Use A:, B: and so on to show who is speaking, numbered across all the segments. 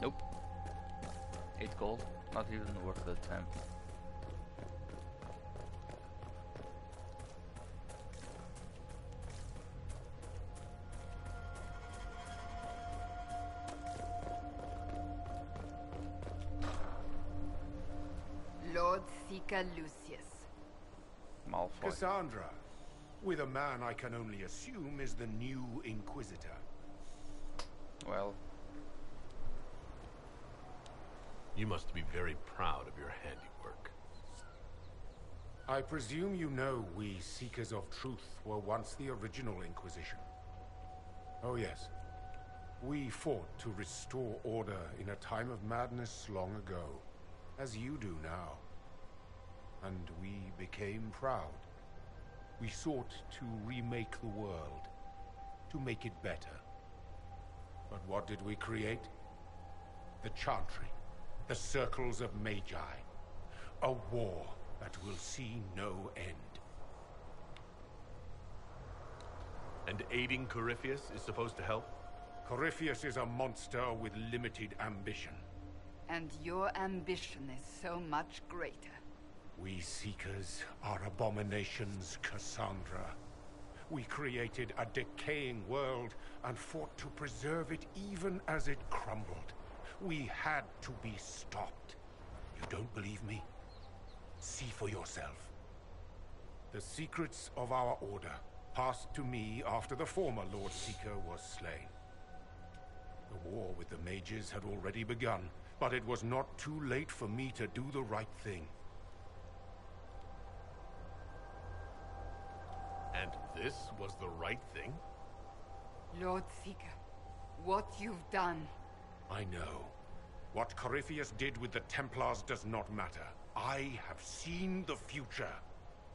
A: Nope. 8 gold. Not even worth the time.
B: Lord Seeker Lucius.
A: Malfoy.
C: Cassandra, with a man I can only assume is the new Inquisitor.
A: Well,
D: You must be very proud of your handiwork.
C: I presume you know we Seekers of Truth were once the original Inquisition. Oh yes. We fought to restore order in a time of madness long ago, as you do now. And we became proud. We sought to remake the world, to make it better. But what did we create? The Chantry, the Circles of Magi. A war that will see no end.
D: And aiding Corypheus is supposed to help?
C: Corypheus is a monster with limited ambition.
B: And your ambition is so much greater.
C: We Seekers are abominations, Cassandra. We created a decaying world and fought to preserve it even as it crumbled. We had to be stopped. You don't believe me? See for yourself. The secrets of our order passed to me after the former Lord Seeker was slain. The war with the mages had already begun, but it was not too late for me to do the right thing.
D: And this was the right thing?
B: Lord Seeker, what you've done.
C: I know. What Corypheus did with the Templars does not matter. I have seen the future.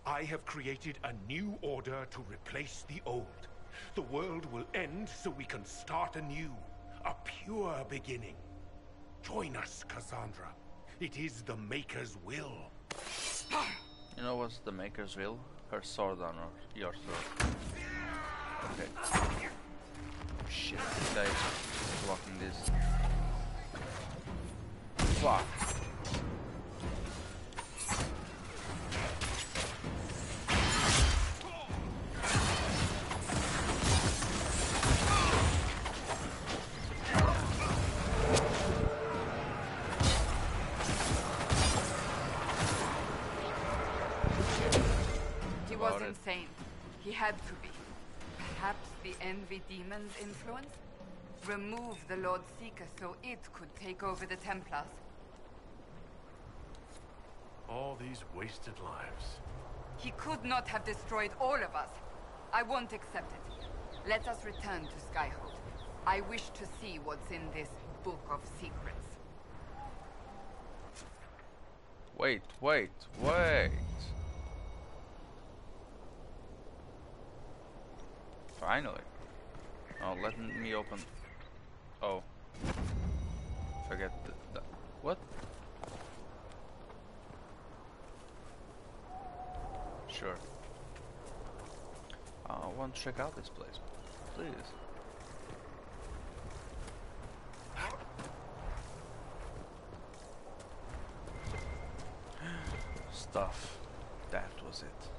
C: I have created a new order to replace the old. The world will end so we can start anew. A pure beginning. Join us, Cassandra. It is the Maker's will.
A: you know what's the Maker's will? Her sword on your throat. Okay. Shit, this guy is blocking this. Fuck.
B: He was insane. He had to be. Perhaps the Envy Demon's influence? Remove the Lord Seeker so it could take over the Templars.
D: All these wasted lives.
B: He could not have destroyed all of us. I won't accept it. Let us return to Skyhold. I wish to see what's in this Book of Secrets.
A: Wait. Finally. Oh, let me open. Oh. Forget the what? Sure. I want to check out this place. Please. Stuff. That was it.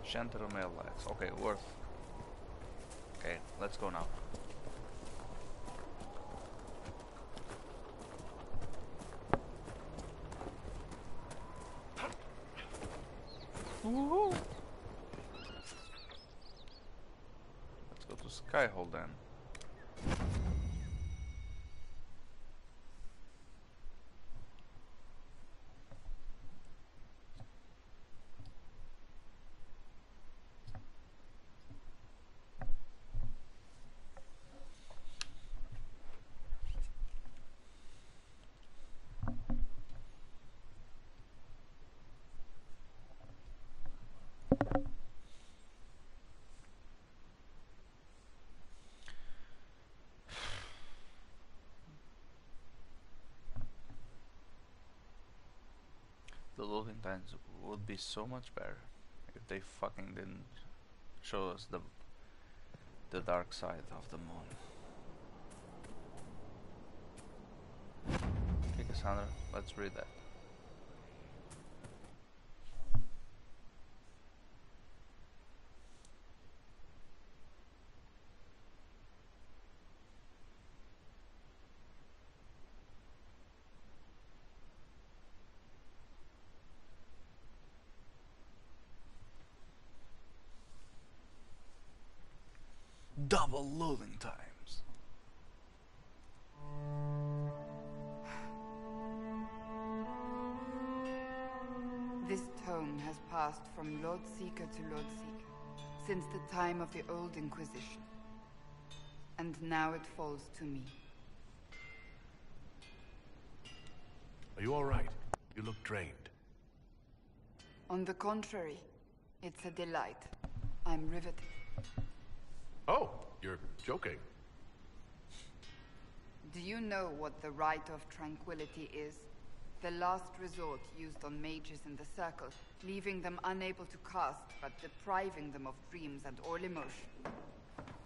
A: Enchanted mail lights. Okay, worth. Okay, let's go now. Woohoo! Let's go to Skyhold then. The loading times would be so much better if they fucking didn't show us the the dark side of the moon. Okay, Cassandra, let's read that. Double loading times.
B: This tome has passed from Lord Seeker to Lord Seeker since the time of the old Inquisition. And now it falls to me.
D: Are you all right? You look drained.
B: On the contrary, it's a delight. I'm riveted.
D: Oh, you're joking.
B: Do you know what the Rite of Tranquility is? The last resort used on mages in the Circle, leaving them unable to cast, but depriving them of dreams and all emotion.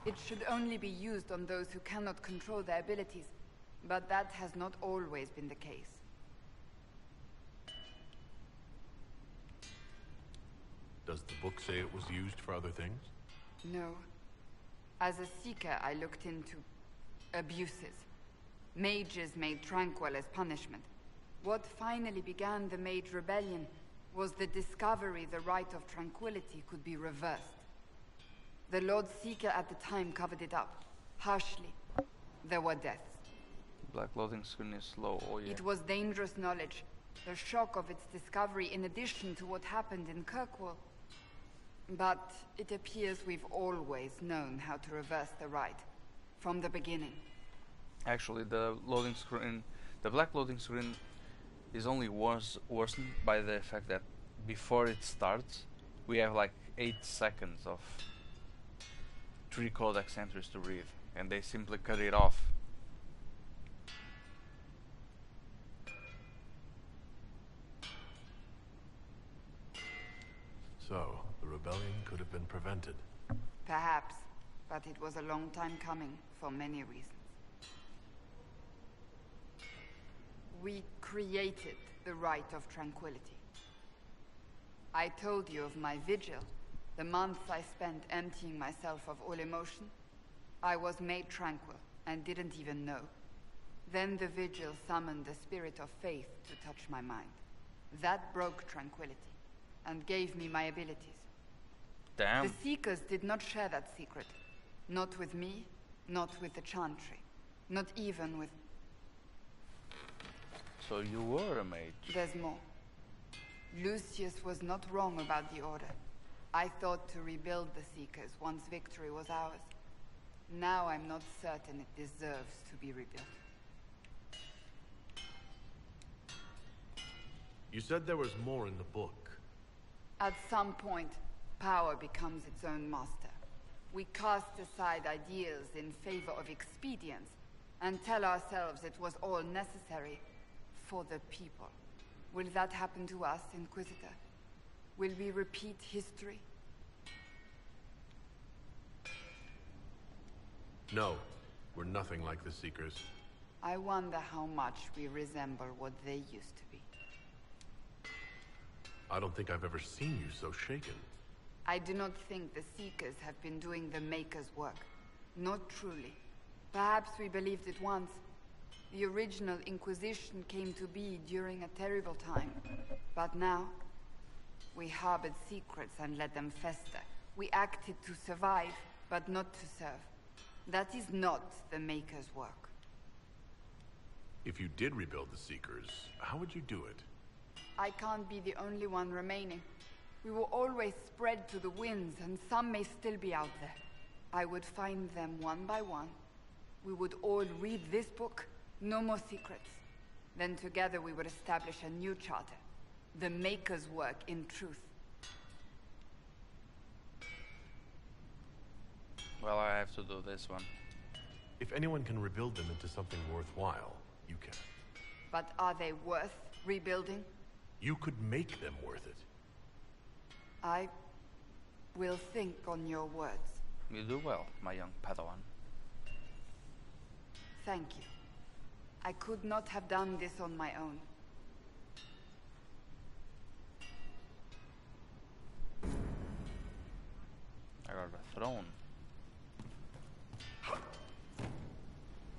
B: It should only be used on those who cannot control their abilities, but that has not always been the case.
D: Does the book say it was used for other things?
B: No. As a Seeker, I looked into abuses. Mages made Tranquil as punishment. What finally began the Mage Rebellion was the discovery the Rite of Tranquility could be reversed. The Lord Seeker at the time covered it up, harshly. There were deaths.
A: Black loading screen is slow, oh yeah.
B: It was dangerous knowledge. The shock of its discovery in addition to what happened in Kirkwall. But it appears we've always known how to reverse the Rite. From the beginning.
A: Actually, the loading screen, the black loading screen is only worsened by the fact that before it starts, we have like 8 seconds of 3 codex entries to read, and they simply cut it off.
D: So, the rebellion could have been prevented.
B: Perhaps, but it was a long time coming, for many reasons. We created the Rite of Tranquility. I told you of my vigil, the months I spent emptying myself of all emotion. I was made tranquil, and didn't even know. Then the vigil summoned the spirit of faith to touch my mind. That broke tranquility, and gave me my abilities.
A: Damn.
B: The Seekers did not share that secret. Not with me, not with the Chantry, not even with...
A: So you were a mage.
B: There's more. Lucius was not wrong about the Order. I thought to rebuild the Seekers once victory was ours. Now I'm not certain it deserves to be rebuilt.
D: You said there was more in the book.
B: At some point, power becomes its own master. We cast aside ideals in favor of expedience, and tell ourselves it was all necessary for the people. Will that happen to us, Inquisitor? Will we repeat history?
D: No, we're nothing like the Seekers.
B: I wonder how much we resemble what they used to be.
D: I don't think I've ever seen you so shaken.
B: I do not think the Seekers have been doing the Maker's work. Not truly. Perhaps we believed it once. The original Inquisition came to be during a terrible time. But now, we harbored secrets and let them fester. We acted to survive, but not to serve. That is not the Maker's work.
D: If you did rebuild the Seekers, how would you do it?
B: I can't be the only one remaining. We will always spread to the winds, and some may still be out there. I would find them one by one. We would all read this book, no more secrets. Then together we would establish a new charter. The Maker's work in truth.
A: Well, I have to do this one.
D: If anyone can rebuild them into something worthwhile, you can.
B: But are they worth rebuilding?
D: You could make them worth it.
B: I will think on your words.
A: You do well, my young Padawan.
B: Thank you. I could not have done this on my own.
A: I got a throne.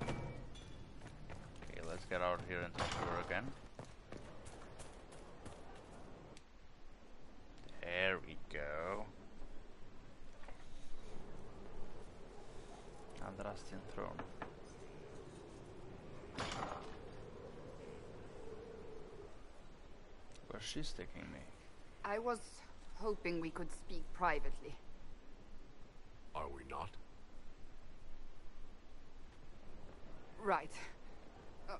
A: Okay, let's get out here and talk to her again. There we go. Andrastian throne. Where's she taking me?
B: I was hoping we could speak privately.
D: Are we not?
B: Right.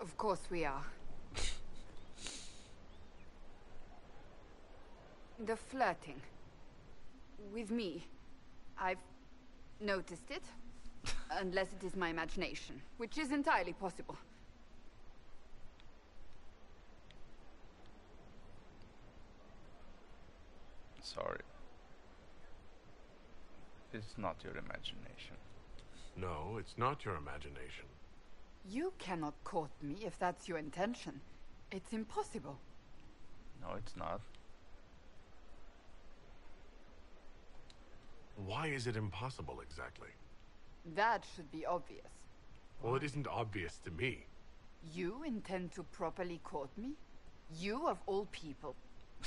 B: Of course we are. The flirting. With me. I've noticed it. Unless it is my imagination, which is entirely possible.
A: Sorry. It's not your imagination.
D: No, it's not your imagination.
B: You cannot court me if that's your intention. It's impossible.
A: No, it's not.
D: Why is it impossible exactly?
B: That should be obvious.
D: Well, it isn't obvious to me.
B: You intend to properly court me? You of all people?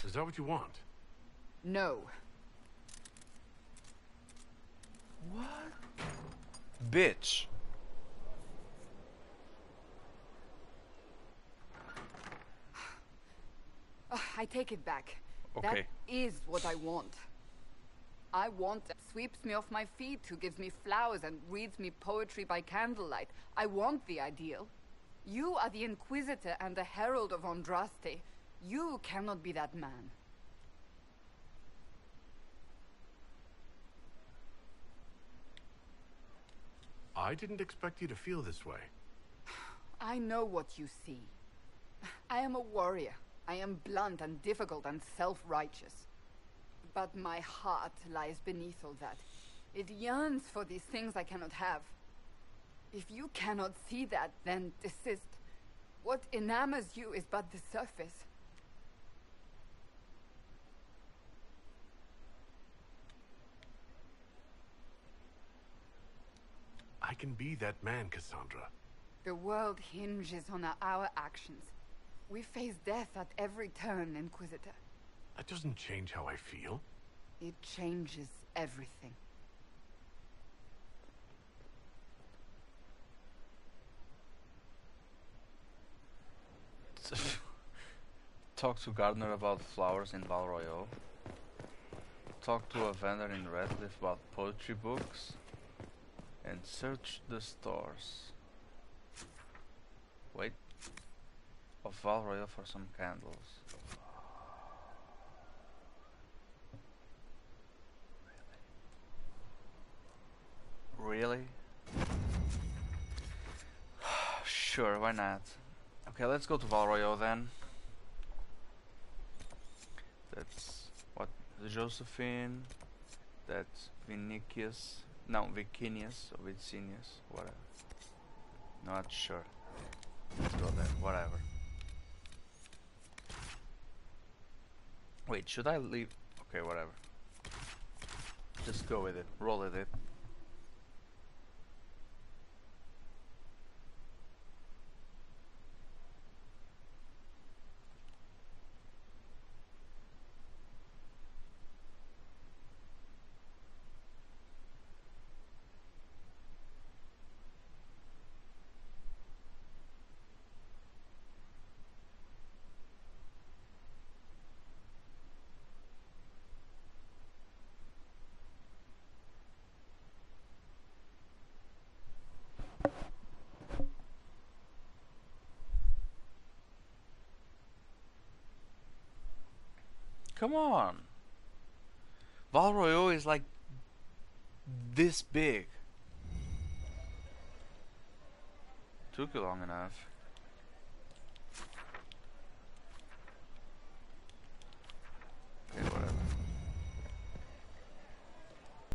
D: Is that what you want?
B: No.
A: What? Bitch.
B: I take it back.
A: Okay.
B: That is what I want. I want that sweeps me off my feet, who gives me flowers and reads me poetry by candlelight. I want the ideal. You are the Inquisitor and the Herald of Andraste. You cannot be that man.
D: I didn't expect you to feel this way.
B: I know what you see. I am a warrior. I am blunt and difficult and self-righteous. But my heart lies beneath all that. It yearns for these things I cannot have. If you cannot see that, then desist. What enamors you is but the surface.
D: I can be that man, Cassandra.
B: The world hinges on our actions. We face death at every turn, Inquisitor.
D: That doesn't change how I feel.
B: It changes everything.
A: Talk to Gardner about flowers in Val Royeaux. Talk to a vendor in Redcliffe about poetry books. And search the stores. Wait. Of Val Royeaux for some candles. Really? Sure, why not? Okay, let's go to Val Royeaux then. That's what? Josephine. That's Vinicius. No, Vicinius or Vicinius, whatever. Not sure. Let's go there, whatever. Wait, should I leave? Okay, whatever. Just go with it, roll with it. Come on. Val Royeaux is like this big. Took you long enough.